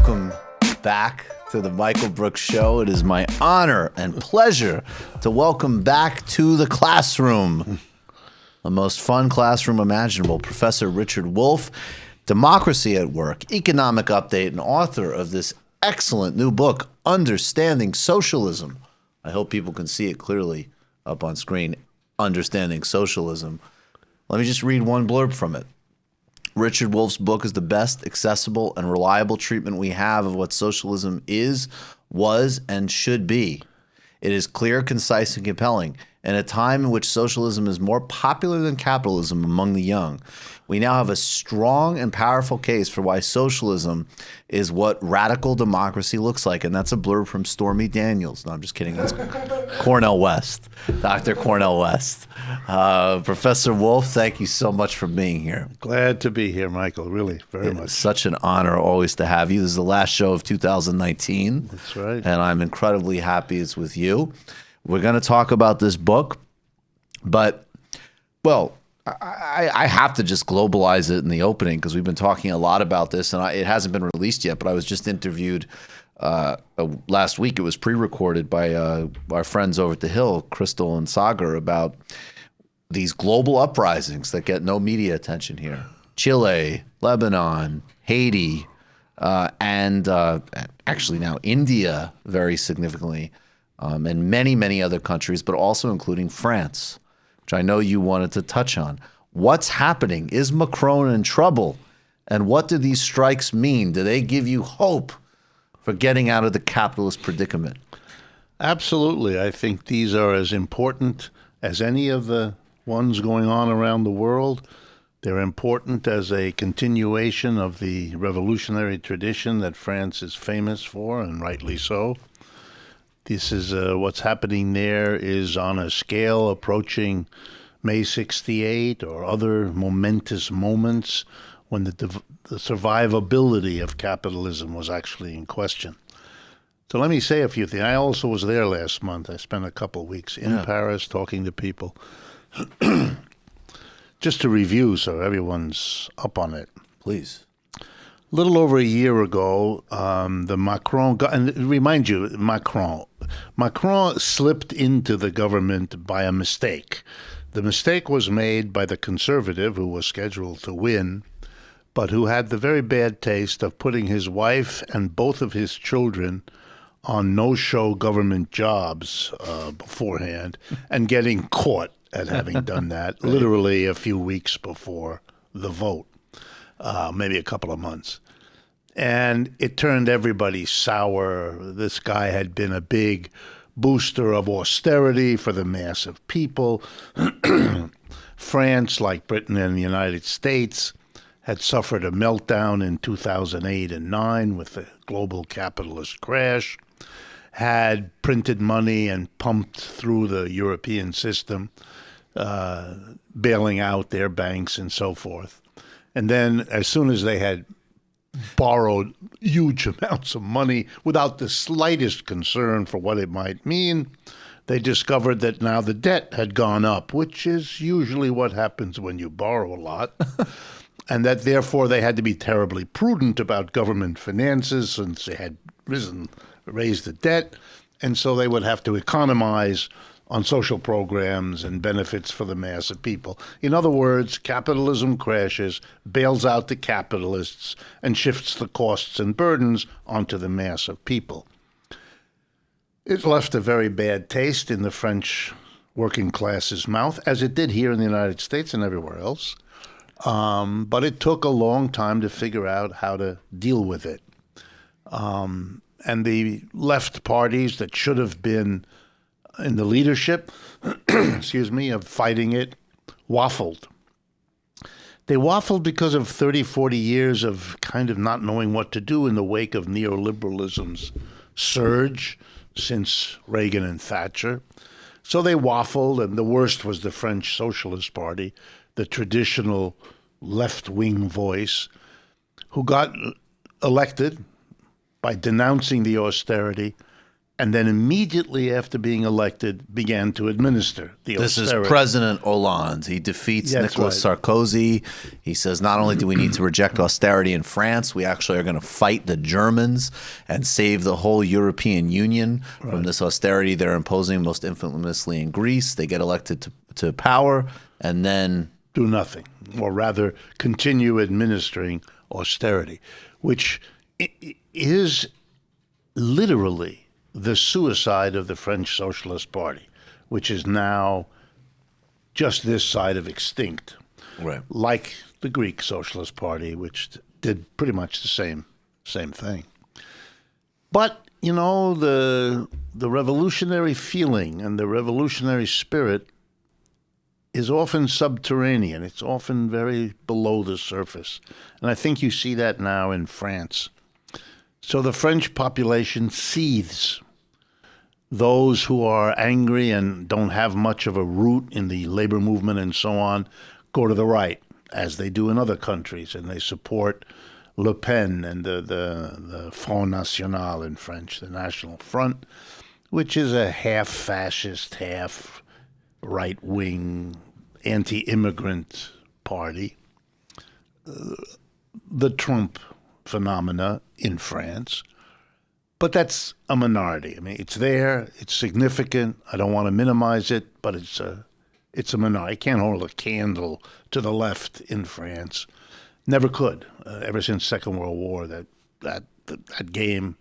welcome back to the Michael Brooks Show. It is my honor and pleasure to welcome back to the classroom, the most fun classroom imaginable, Professor Richard Wolff, Democracy at Work, economic update, and author of this excellent new book, Understanding Socialism. I hope people can see it clearly up on screen, Understanding Socialism. Let me just read one blurb from it. Richard Wolff's book is the best accessible and reliable treatment we have of what socialism is, was, and should be. It is clear, concise, and compelling. In a time in which socialism is more popular than capitalism among the young, we now have a strong and powerful case for why socialism is what radical democracy looks like. And that's a blurb from Stormy Daniels. No, I'm just kidding. That's Cornell West, Dr. Cornell West. Professor Wolff, thank you so much for being here. Glad to be here, Michael, really, very much. It's such an honor always to have you. This is the last show of 2019. That's right. And I'm incredibly happy it's with you. We're going to talk about this book, but, well, I have to just globalize it in the opening because we've been talking a lot about this, and it hasn't been released yet, but I was just interviewed last week. It was pre-recorded by our friends over at The Hill, Crystal and Sagar, about these global uprisings that get no media attention here. Chile, Lebanon, Haiti, and actually now India very significantly, and many, many other countries, but also including France, which I know you wanted to touch on. What's happening? Is Macron in trouble? And what do these strikes mean? Do they give you hope for getting out of the capitalist predicament? Absolutely. I think these are as important as any of the ones going on around the world. They're important as a continuation of the revolutionary tradition that France is famous for, and rightly so. This is what's happening there is on a scale approaching May 68 or other momentous moments when the survivability of capitalism was actually in question. So let me say a few things. I also was there last month. I spent a couple of weeks in Paris talking to people. Just to review so everyone's up on it. Please. A little over a year ago, the Macron, and remind you, Macron slipped into the government by a mistake. The mistake was made by the conservative who was scheduled to win, but who had the very bad taste of putting his wife and both of his children on no-show government jobs beforehand and getting caught at having done that literally a few weeks before the vote. Maybe a couple of months. And it turned everybody sour. This guy had been a big booster of austerity for the mass of people. France, like Britain and the United States, had suffered a meltdown in 2008 and 9 with the global capitalist crash, had printed money and pumped through the European system, bailing out their banks and so forth. And then as soon as they had borrowed huge amounts of money without the slightest concern for what it might mean, they discovered that now the debt had gone up, which is usually what happens when you borrow a lot, and that therefore they had to be terribly prudent about government finances since they had raised the debt, and so they would have to economize on social programs and benefits for the mass of people. In other words, capitalism crashes, bails out the capitalists, and shifts the costs and burdens onto the mass of people. It left a very bad taste in the French working class's mouth, as it did here in the United States and everywhere else. But it took a long time to figure out how to deal with it. And the left parties that should have been in the leadership, of fighting it, waffled. They waffled because of 30, 40 years of kind of not knowing what to do in the wake of neoliberalism's surge since Reagan and Thatcher. So they waffled, and the worst was the French Socialist Party, the traditional left-wing voice, who got elected by denouncing the austerity and then immediately after being elected began to administer the This austerity. is President Hollande. He defeats That's Nicolas right. Sarkozy. He says not only do we need to reject austerity in France, we actually are going to fight the Germans and save the whole European Union from this austerity they're imposing most infamously in Greece. They get elected to power and then Do nothing, or rather continue administering austerity, which is literally the suicide of the French Socialist Party, which is now just this side of extinct, right. like the Greek Socialist Party, which did pretty much the same thing. But you know, the revolutionary feeling and the revolutionary spirit is often subterranean. It's often very below the surface, and I think you see that now in France. So the French population seethes. Those who are angry and don't have much of a root in the labor movement and so on go to the right, as they do in other countries, and they support Le Pen and the Front National in French, the National Front, which is a half-fascist, half-right-wing, anti-immigrant party. The Trump phenomena in France. But that's a minority. I mean, it's there. It's significant. I don't want to minimize it, but it's a minority. I can't hold a candle to the left in France. Never could. Ever since Second World War, that game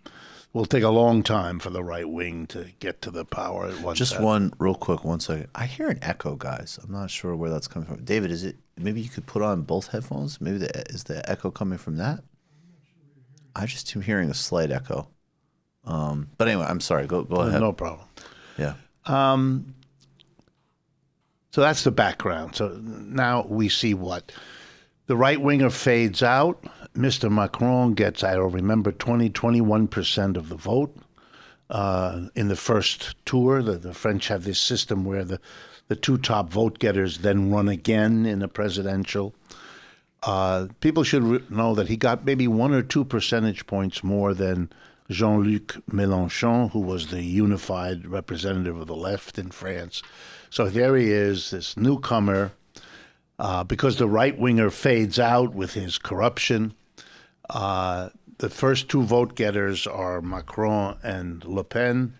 will take a long time for the right wing to get to the power. Just one real quick, 1 second. I hear an echo, guys. I'm not sure where that's coming from. David, is it? Maybe you could put on both headphones. Maybe is the echo coming from that? I just am hearing a slight echo. But anyway, I'm sorry. Go ahead. No problem. Yeah. So that's the background. So now we see what? The right winger fades out. Mr. Macron gets, I don't remember, 21% of the vote in the first tour. The French have this system where the two top vote getters then run again in a presidential. People should know that he got maybe 1 or 2 percentage points more than Jean-Luc Mélenchon, who was the unified representative of the left in France. So there he is, this newcomer, because the right-winger fades out with his corruption. The first two vote-getters are Macron and Le Pen.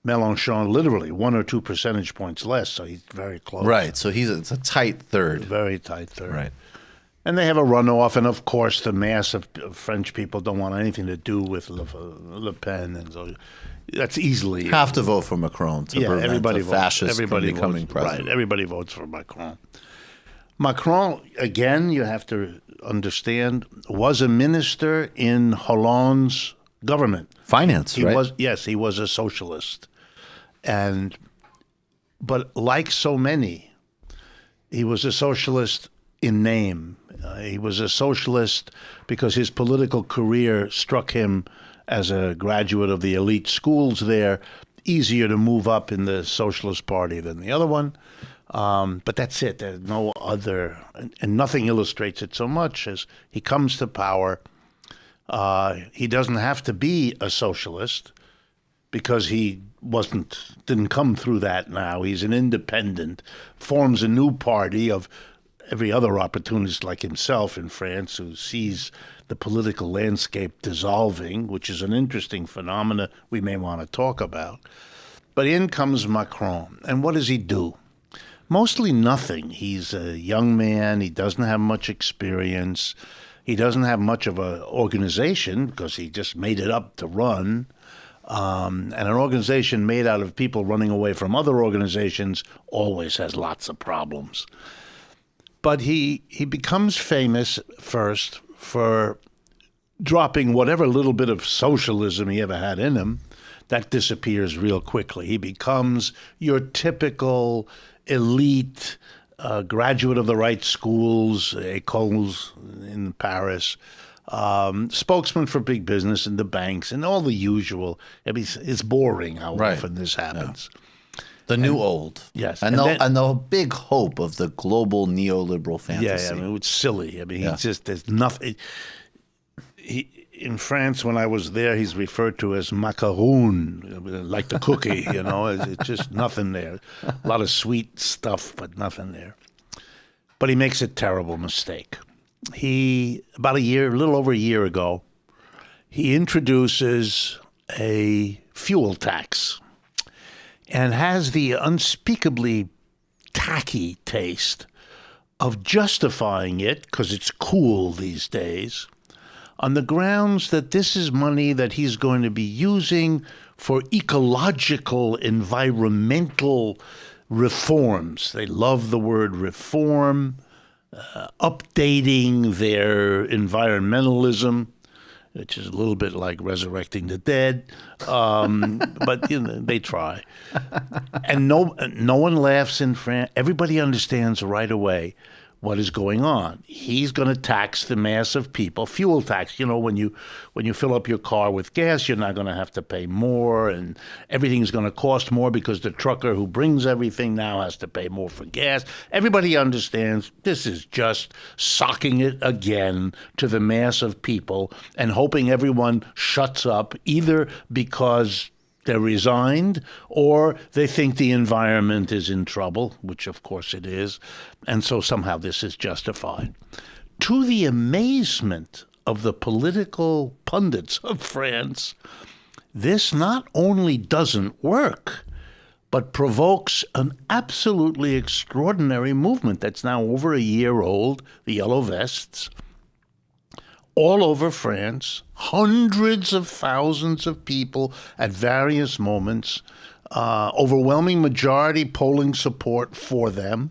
Mélenchon, literally 1 or 2 percentage points less, so he's very close. Right, so it's a tight third. Very tight third. Right. And they have a runoff, and of course the mass of French people don't want anything to do with Le Pen, and so that's easily Have to vote for Macron to prevent everybody a fascist votes, from becoming votes, president. Right, everybody votes for Macron. Macron, again, you have to understand, was a minister in Hollande's government. Finance, He right? he was a socialist, but like so many, he was a socialist in name. He was a socialist because his political career struck him as a graduate of the elite schools there, easier to move up in the Socialist Party than the other one. But that's it. There's no other, and nothing illustrates it so much as he comes to power. He doesn't have to be a socialist because he didn't come through that now. He's an independent, forms a new party of every other opportunist like himself in France who sees the political landscape dissolving, which is an interesting phenomena we may want to talk about. But in comes Macron. And what does he do? Mostly nothing. He's a young man. He doesn't have much experience. He doesn't have much of an organization because he just made it up to run. And an organization made out of people running away from other organizations always has lots of problems. But he becomes famous first for dropping whatever little bit of socialism he ever had in him. That disappears real quickly. He becomes your typical elite graduate of the right schools, écoles in Paris, spokesman for big business and the banks and all the usual. I mean, it's boring how often this happens. Yeah. The new old. Yes. And the big hope of the global neoliberal fantasy. Yeah, I mean, it's silly. I mean, there's nothing. in France, when I was there, he's referred to as macaroon, like the cookie, you know. It's just nothing there. A lot of sweet stuff, but nothing there. But he makes a terrible mistake. About a little over a year ago, he introduces a fuel tax and has the unspeakably tacky taste of justifying it, because it's cool these days, on the grounds that this is money that he's going to be using for ecological, environmental reforms. They love the word reform, updating their environmentalism, which is a little bit like resurrecting the dead, but they try. And no one laughs in France. Everybody understands right away what is going on. He's going to tax the mass of people. Fuel tax. When you fill up your car with gas, you're not going to have to pay more, and everything's going to cost more because the trucker who brings everything now has to pay more for gas. Everybody understands this is just socking it again to the mass of people and hoping everyone shuts up, either because they're resigned or they think the environment is in trouble, which of course it is, and so somehow this is justified. To the amazement of the political pundits of France, this not only doesn't work, but provokes an absolutely extraordinary movement that's now over a year old, the Yellow Vests, all over France, hundreds of thousands of people at various moments, overwhelming majority polling support for them,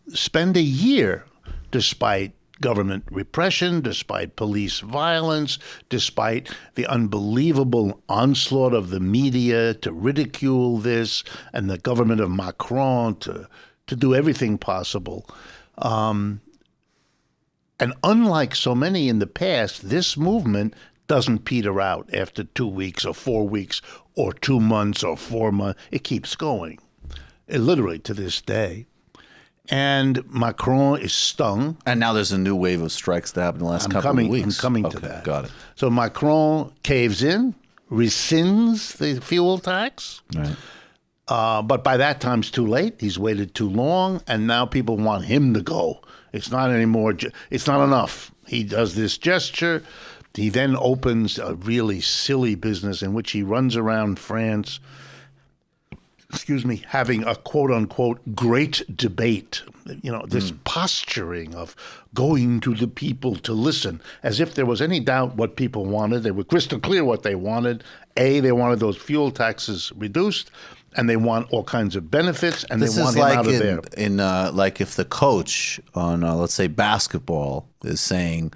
spend a year, despite government repression, despite police violence, despite the unbelievable onslaught of the media to ridicule this, and the government of Macron to do everything possible. And unlike so many in the past, this movement doesn't peter out after 2 weeks or 4 weeks or 2 months or 4 months. It keeps going, literally to this day. And Macron is stung. And now there's a new wave of strikes that happened in the last couple of weeks. I'm coming to that. Got it. So Macron caves in, rescinds the fuel tax. Right. But by that time, it's too late. He's waited too long, and now people want him to go. It's not anymore. It's not enough. He does this gesture. He then opens a really silly business in which he runs around France, having a quote-unquote great debate. This posturing of going to the people to listen, as if there was any doubt what people wanted. They were crystal clear what they wanted. They wanted those fuel taxes reduced, and they want all kinds of benefits, and they want him out of there. Like if the coach on, let's say, basketball is saying,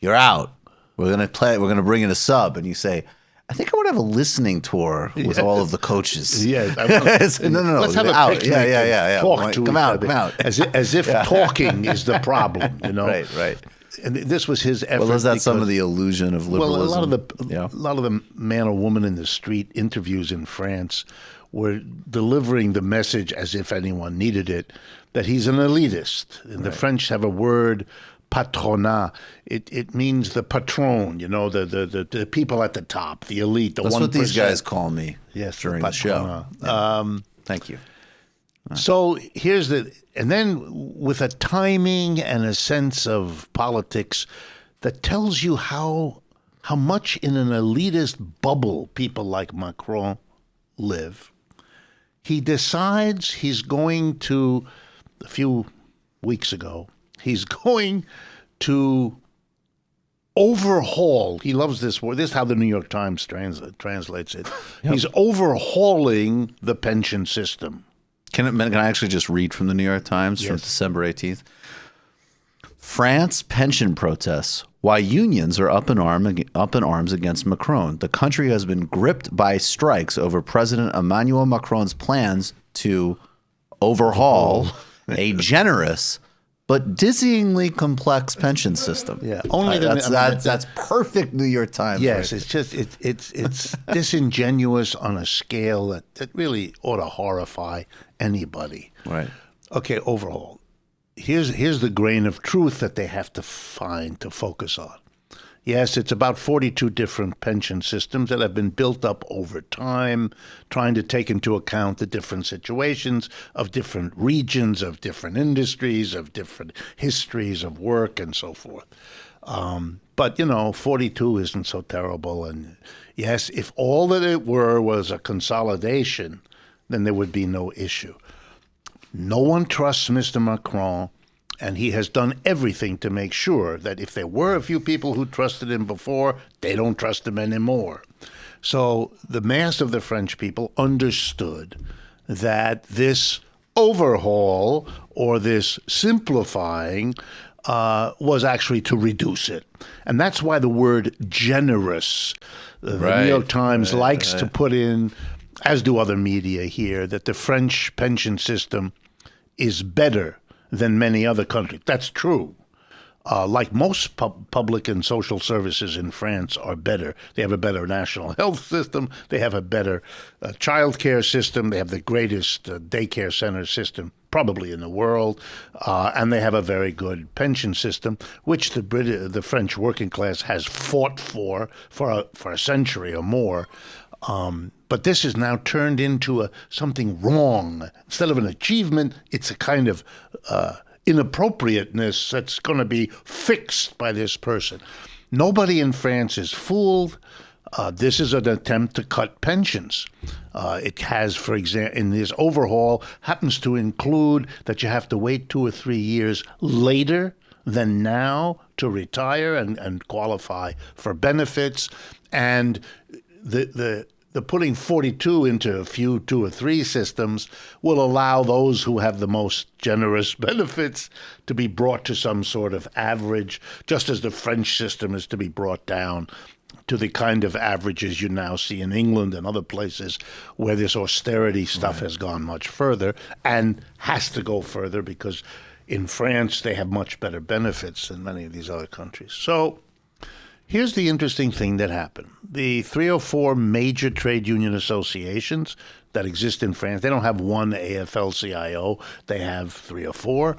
"You're out. We're gonna play. We're gonna bring in a sub," and you say, "I think I want to have a listening tour with all of the coaches." Yeah, no. Let's have a out. picnic. Yeah. Talk to come each out, other. come out. As if talking is the problem. Right. And this was his effort. Well, is that some of the illusion of liberalism? Well, a lot of the man or woman in the street interviews in France were delivering the message, as if anyone needed it, that he's an elitist. And the French have a word, patronat. It means the patron, the people at the top, the elite, the 1%. That's what these guys call me during the patronat. show. Thank you. So here's and then with a timing and a sense of politics that tells you how much in an elitist bubble people like Macron live, he decides he's going to, a few weeks ago, he's going to overhaul. He loves this word. This is how the New York Times translates it. Yep. He's overhauling the pension system. Can I actually just read from the New York Times from December 18th? France pension protests. Why unions are up in arms against Macron. The country has been gripped by strikes over President Emmanuel Macron's plans to overhaul a generous but dizzyingly complex pension system. Yeah, that's perfect New York Times. Yes, right? It's disingenuous on a scale that really ought to horrify anybody. Right. Okay, overhaul. Here's the grain of truth that they have to find to focus on. Yes, it's about 42 different pension systems that have been built up over time, trying to take into account the different situations of different regions, of different industries, of different histories of work, and so forth. But, 42 isn't so terrible. And yes, if all that it were was a consolidation, then there would be no issue. No one trusts Mr. Macron, and he has done everything to make sure that if there were a few people who trusted him before, they don't trust him anymore. So the mass of the French people understood that this overhaul or this simplifying was actually to reduce it. And that's why the word generous, the New York Times likes to put in, as do other media here, that the French pension system is better than many other countries. That's true. Like most public and social services in France are better. They have a better national health system. They have a better child care system. They have the greatest daycare center system probably in the world. And they have a very good pension system, which the French working class has fought for a century or more. But this is now turned into something wrong. Instead of an achievement, it's a kind of inappropriateness that's going to be fixed by this person. Nobody in France is fooled. This is an attempt to cut pensions. It has, for example, in this overhaul, happens to include that you have to wait 2 or 3 years later than now to retire and qualify for benefits. And the putting 42 into a few 2 or 3 systems will allow those who have the most generous benefits to be brought to some sort of average, just as the French system is to be brought down to the kind of averages you now see in England and other places where this austerity stuff has gone much further and has to go further because in France they have much better benefits than many of these other countries. So here's the interesting thing that happened. The 3 or 4 major trade union associations that exist in France, they don't have one AFL-CIO. They have 3 or 4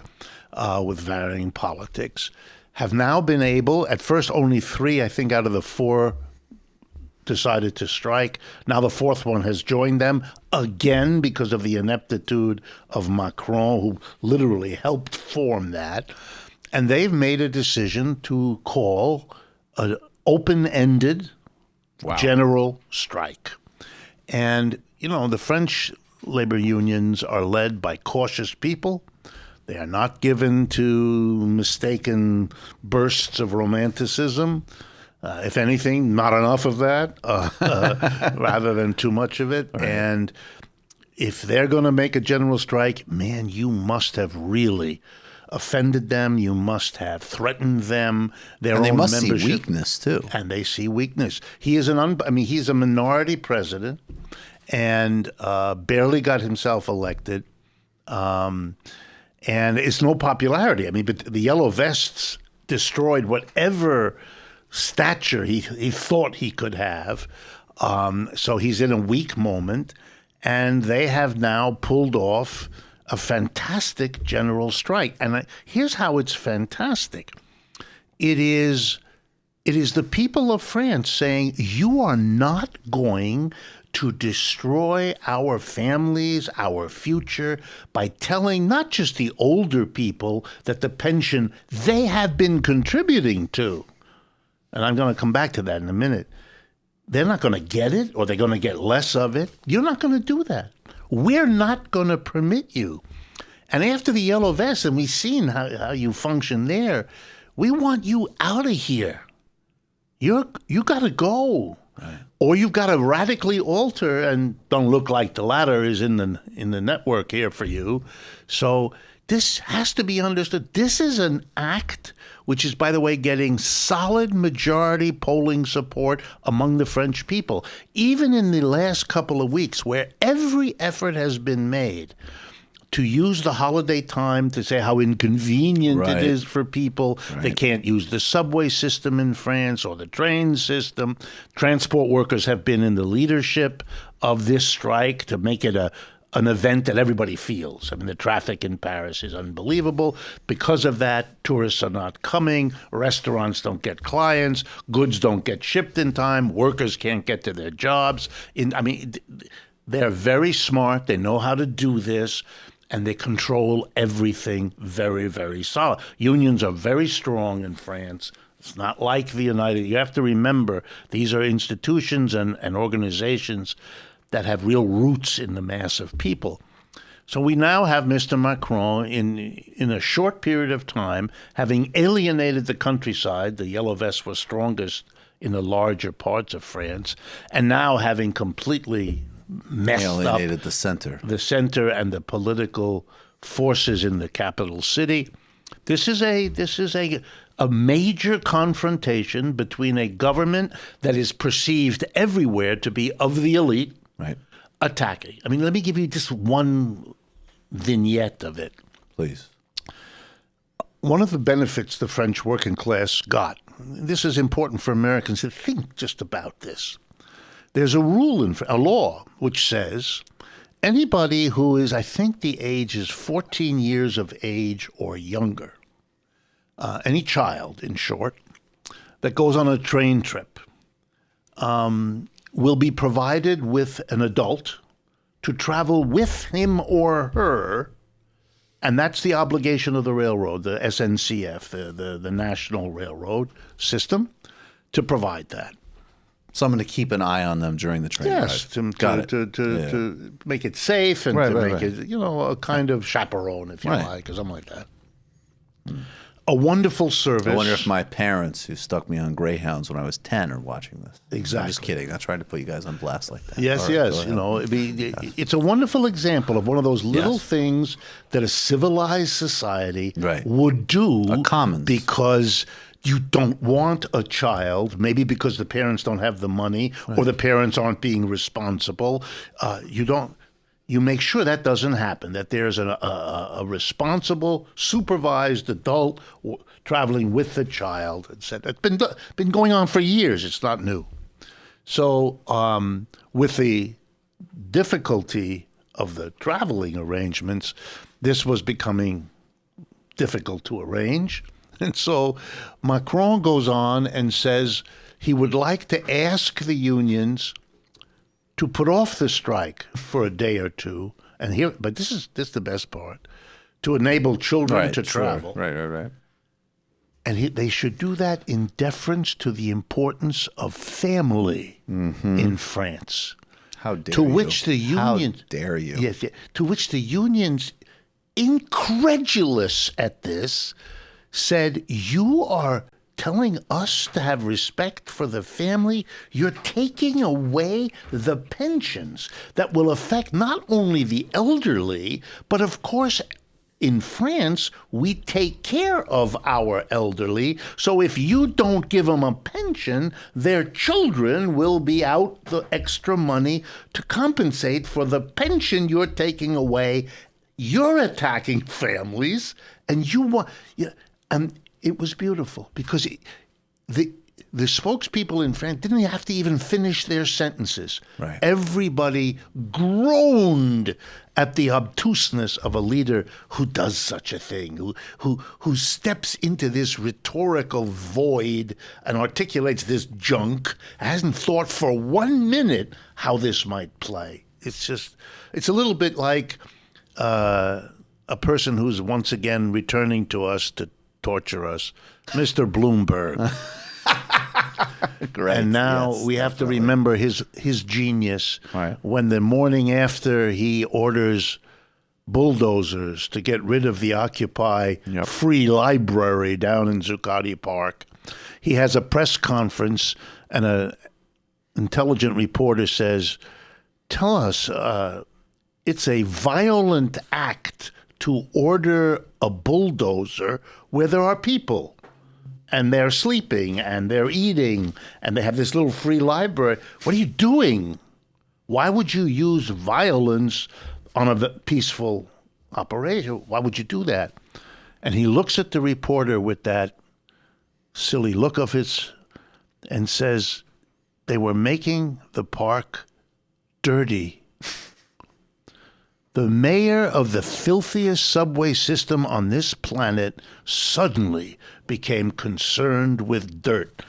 with varying politics, have now been able, at first only 3, I think, out of the 4 decided to strike. Now the 4th one has joined them again because of the ineptitude of Macron, who literally helped form that. And they've made a decision to call an open-ended general strike. And, the French labor unions are led by cautious people. They are not given to mistaken bursts of romanticism. If anything, not enough of that, rather than too much of it. Right. And if they're going to make a general strike, man, you must have really offended them. You must have threatened them. And they must see weakness too. And they see weakness. He is he's a minority president, and barely got himself elected. And it's no popularity. But the Yellow Vests destroyed whatever stature he thought he could have. So he's in a weak moment, and they have now pulled off a fantastic general strike. And here's how it's fantastic. It is the people of France saying, you are not going to destroy our families, our future, by telling not just the older people that the pension they have been contributing to, and I'm going to come back to that in a minute, they're not going to get it, or they're going to get less of it. You're not going to do that. We're not going to permit you. And after the Yellow Vest, and we've seen how you function there, we want you out of here. You got to go. Right. Or you've got to radically alter, and don't look like the latter is in the network here for you. So this has to be understood. This is an act which is, by the way, getting solid majority polling support among the French people, even in the last couple of weeks, where every effort has been made to use the holiday time to say how inconvenient it is for people. Right. They can't use the subway system in France or the train system. Transport workers have been in the leadership of this strike to make it a an event that everybody feels. I mean, the traffic in Paris is unbelievable. Because of that, tourists are not coming, restaurants don't get clients, goods don't get shipped in time, workers can't get to their jobs. They're very smart, they know how to do this, and they control everything very, very solid. Unions are very strong in France. It's not like the United. You have to remember, these are institutions and organizations that have real roots in the mass of people. So we now have Mr. Macron in a short period of time, having alienated the countryside. The yellow vests were strongest in the larger parts of France, and now having completely messed alienated up the center and the political forces in the capital city. This is a major confrontation between a government that is perceived everywhere to be of the elite, right, attacking. I mean, let me give you just one vignette of it. please. One of the benefits the French working class got, this is important for Americans to think just about this. There's a law, which says anybody who is, I think the age is 14 years of age or younger, any child, in short, that goes on a train trip, will be provided with an adult to travel with him or her, and that's the obligation of the railroad, the SNCF, the National Railroad System, to provide that. Someone to keep an eye on them during the train Yes, ride. to make it safe and to make it, a kind of chaperone, if you like, or something like that. A wonderful service. I wonder if my parents, who stuck me on Greyhounds when I was 10, are watching this. Exactly. I'm just kidding. I tried to put you guys on blast like that. Yes, All right, it's a wonderful example of one of those little things that a civilized society would do. A commons. Because you don't want a child, maybe because the parents don't have the money or the parents aren't being responsible. You make sure that doesn't happen, that there's a responsible, supervised adult traveling with the child. It's been going on for years. It's not new. So with the difficulty of the traveling arrangements, this was becoming difficult to arrange. And so Macron goes on and says he would like to ask the unions to put off the strike for a day or two, but this is the best part, to enable children to travel. Right. And they should do that in deference to the importance of family in France. How dare to you? Which the unions, How dare you? Yes, to which the unions, incredulous at this, said, "You are telling us to have respect for the family? You're taking away the pensions that will affect not only the elderly, but of course, in France, we take care of our elderly. So if you don't give them a pension, their children will be out the extra money to compensate for the pension you're taking away. You're attacking families, and you want..." And it was beautiful because the spokespeople in France didn't have to even finish their sentences. Right. Everybody groaned at the obtuseness of a leader who does such a thing, who steps into this rhetorical void and articulates this junk, hasn't thought for 1 minute how this might play. It's a little bit like a person who's once again returning to us to torture us, Mr. Bloomberg. Great. And now Yes, we have to remember his genius. Right. When the morning after he orders bulldozers to get rid of the Occupy free library down in Zuccotti Park, he has a press conference and an intelligent reporter says, "Tell us, it's a violent act to order a bulldozer where there are people and they're sleeping and they're eating and they have this little free library. What are you doing? Why would you use violence on a peaceful operation? Why would you do that?" And he looks at the reporter with that silly look of his and says, "They were making the park dirty. The mayor of the filthiest subway system on this planet suddenly became concerned with dirt.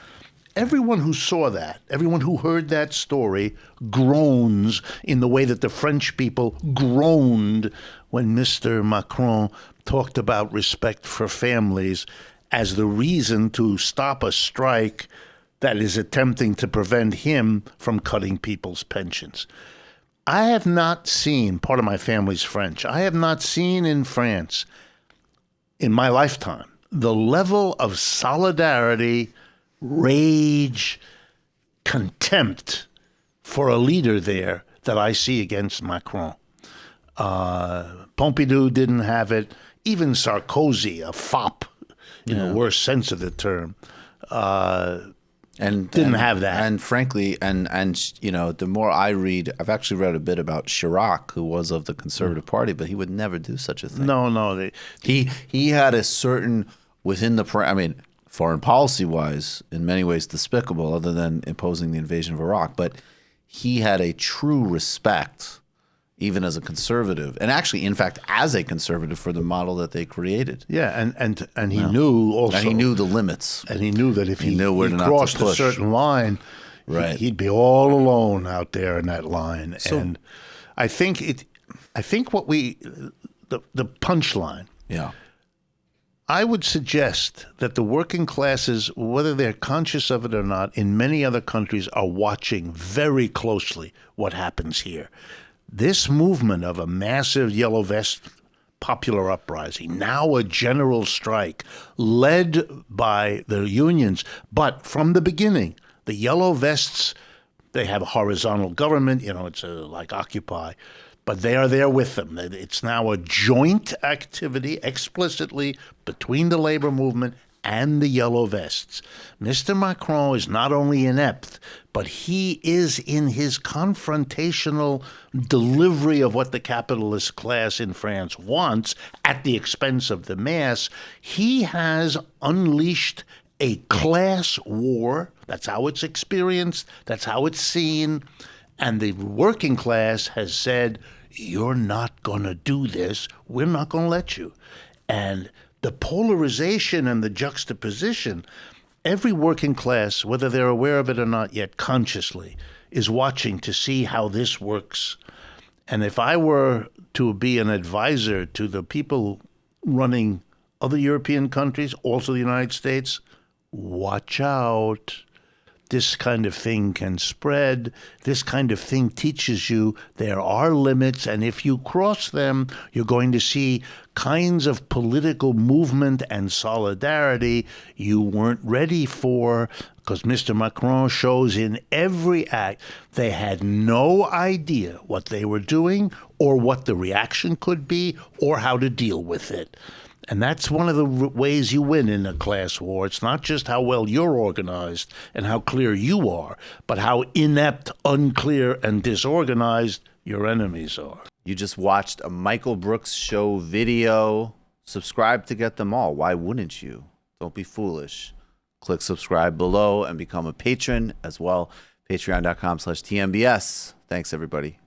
Everyone who saw that, everyone who heard that story, groans in the way that the French people groaned when Mr. Macron talked about respect for families as the reason to stop a strike that is attempting to prevent him from cutting people's pensions. I have not seen, part of my family's French, I have not seen in France in my lifetime the level of solidarity, rage, contempt for a leader there that I see against Macron. Pompidou didn't have it. Even Sarkozy, a fop in the worst sense of the term, didn't have that. And frankly, and you know, the more I read, I've actually read a bit about Chirac, who was of the Conservative Party, but he would never do such a thing. No. He had a certain within the. I mean, foreign policy wise, in many ways despicable, other than imposing the invasion of Iraq, but he had a true respect, even as a conservative, and actually, in fact, as a conservative, for the model that they created. Yeah, and he knew also. And he knew the limits. And he knew that if he crossed a certain line, right, he'd be all alone out there in that line. So, and I think what the punchline. Yeah. I would suggest that the working classes, whether they're conscious of it or not, in many other countries are watching very closely what happens here. This movement of a massive yellow vest popular uprising, now a general strike led by the unions, but from the beginning, the yellow vests, they have a horizontal government, it's like Occupy, but they are there with them. It's now a joint activity explicitly between the labor movement and the yellow vests. Mr. Macron is not only inept, but he is in his confrontational delivery of what the capitalist class in France wants at the expense of the mass. He has unleashed a class war. That's how it's experienced. That's how it's seen. And the working class has said, you're not going to do this. We're not going to let you. And the polarization and the juxtaposition, every working class, whether they're aware of it or not yet consciously, is watching to see how this works. And if I were to be an advisor to the people running other European countries, also the United States, watch out. This kind of thing can spread. This kind of thing teaches you there are limits, and if you cross them, you're going to see kinds of political movement and solidarity you weren't ready for, because Mr. Macron shows in every act they had no idea what they were doing or what the reaction could be or how to deal with it. And that's one of the ways you win in a class war. It's not just how well you're organized and how clear you are, but how inept, unclear, and disorganized your enemies are. You just watched a Michael Brooks show video. Subscribe to get them all. Why wouldn't you? Don't be foolish. Click subscribe below and become a patron as well. Patreon.com/TMBS. Thanks, everybody.